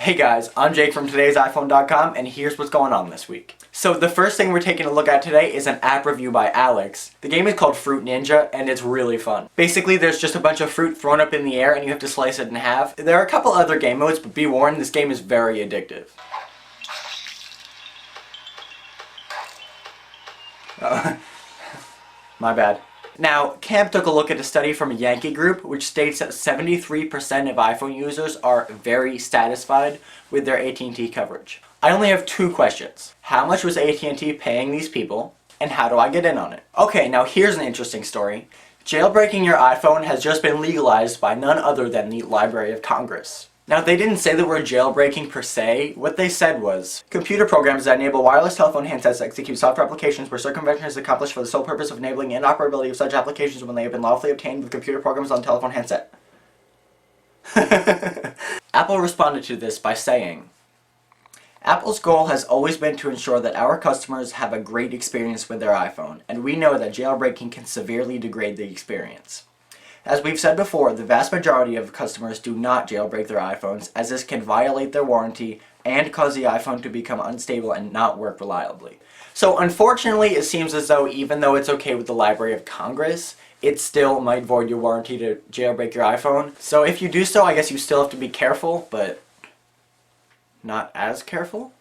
Hey guys, I'm Jake from today'siphone.com, and here's what's going on this week. So the first thing we're taking a look at today is an app review by Alex. The game is called Fruit Ninja, and it's really fun. Basically, there's just a bunch of fruit thrown up in the air, and you have to slice it in half. There are a couple other game modes, but be warned, this game is very addictive. My bad. Now, Camp took a look at a study from a Yankee group which states that 73% of iPhone users are very satisfied with their AT&T coverage. I only have two questions. How much was AT&T paying these people, and how do I get in on it? Okay, now here's an interesting story. Jailbreaking your iPhone has just been legalized by none other than the Library of Congress. Now, they didn't say the word jailbreaking per se. What they said was, computer programs that enable wireless telephone handsets to execute software applications where circumvention is accomplished for the sole purpose of enabling inoperability of such applications when they have been lawfully obtained with computer programs on a telephone handset. Apple responded to this by saying, Apple's goal has always been to ensure that our customers have a great experience with their iPhone, and we know that jailbreaking can severely degrade the experience. As we've said before, the vast majority of customers do not jailbreak their iPhones, as this can violate their warranty and cause the iPhone to become unstable and not work reliably. So unfortunately, it seems as though even though it's okay with the Library of Congress, it still might void your warranty to jailbreak your iPhone. So if you do so, I guess you still have to be careful, but not as careful.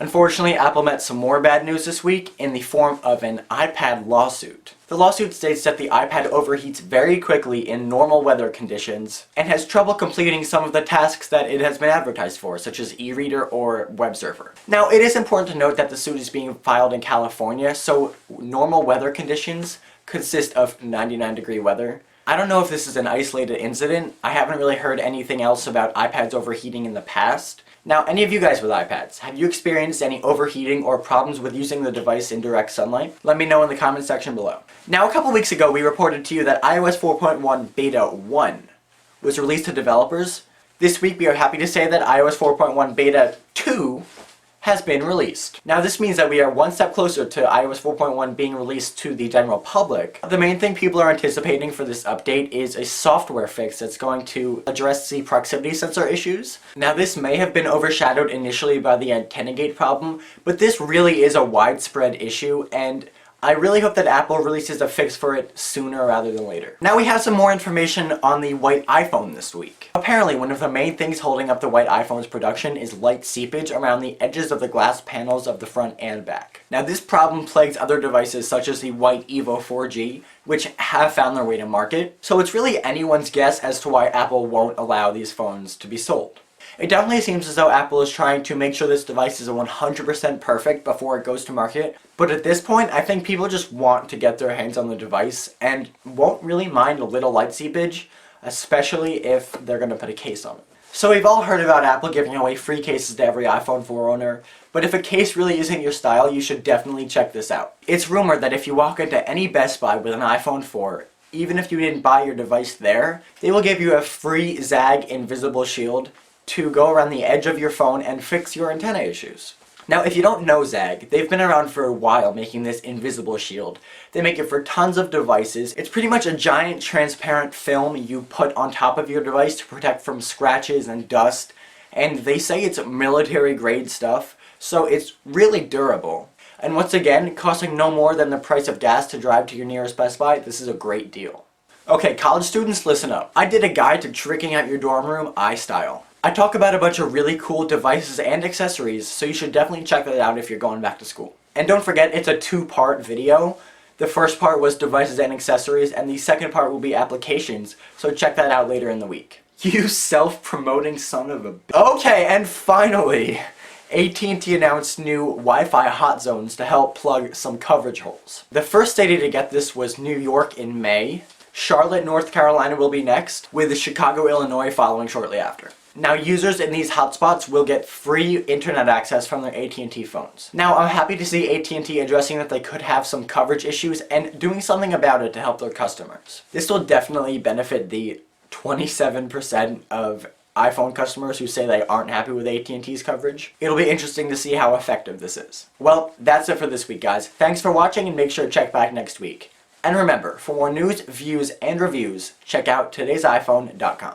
Unfortunately, Apple met some more bad news this week in the form of an iPad lawsuit. The lawsuit states that the iPad overheats very quickly in normal weather conditions and has trouble completing some of the tasks that it has been advertised for, such as e-reader or web surfer. Now, it is important to note that the suit is being filed in California, so normal weather conditions consist of 99-degree weather. I don't know if this is an isolated incident. I haven't really heard anything else about iPads overheating in the past. Now, any of you guys with iPads, have you experienced any overheating or problems with using the device in direct sunlight? Let me know in the comment section below. Now, a couple weeks ago, we reported to you that iOS 4.1 Beta 1 was released to developers. This week, we are happy to say that iOS 4.1 Beta 2 has been released. Now, this means that we are one step closer to iOS 4.1 being released to the general public. The main thing people are anticipating for this update is a software fix that's going to address the proximity sensor issues. Now, this may have been overshadowed initially by the antenna gate problem, but this really is a widespread issue, and I really hope that Apple releases a fix for it sooner rather than later. Now we have some more information on the white iPhone this week. Apparently, one of the main things holding up the white iPhone's production is light seepage around the edges of the glass panels of the front and back. Now this problem plagues other devices such as the white Evo 4G, which have found their way to market, so it's really anyone's guess as to why Apple won't allow these phones to be sold. It definitely seems as though Apple is trying to make sure this device is 100% perfect before it goes to market, but at this point, I think people just want to get their hands on the device and won't really mind a little light seepage, especially if they're going to put a case on it. So we've all heard about Apple giving away free cases to every iPhone 4 owner, but if a case really isn't your style, you should definitely check this out. It's rumored that if you walk into any Best Buy with an iPhone 4, even if you didn't buy your device there, they will give you a free Zag invisible shield to go around the edge of your phone and fix your antenna issues. Now, if you don't know Zag, they've been around for a while making this invisible shield. They make it for tons of devices. It's pretty much a giant transparent film you put on top of your device to protect from scratches and dust, and they say it's military grade stuff, so it's really durable. And once again, costing no more than the price of gas to drive to your nearest Best Buy, this is a great deal. Okay, college students, listen up. I did a guide to tricking out your dorm room iStyle. I talk about a bunch of really cool devices and accessories, so you should definitely check that out if you're going back to school. And don't forget, it's a two-part video. The first part was devices and accessories, and the second part will be applications, so check that out later in the week. You self-promoting son of a... Okay, and finally, AT&T announced new Wi-Fi hot zones to help plug some coverage holes. The first city to get this was New York in May. Charlotte, North Carolina will be next, with Chicago, Illinois following shortly after. Now, users in these hotspots will get free internet access from their AT&T phones. Now, I'm happy to see AT&T addressing that they could have some coverage issues and doing something about it to help their customers. This will definitely benefit the 27% of iPhone customers who say they aren't happy with AT&T's coverage. It'll be interesting to see how effective this is. Well, that's it for this week, guys. Thanks for watching, and make sure to check back next week. And remember, for more news, views, and reviews, check out today'siphone.com.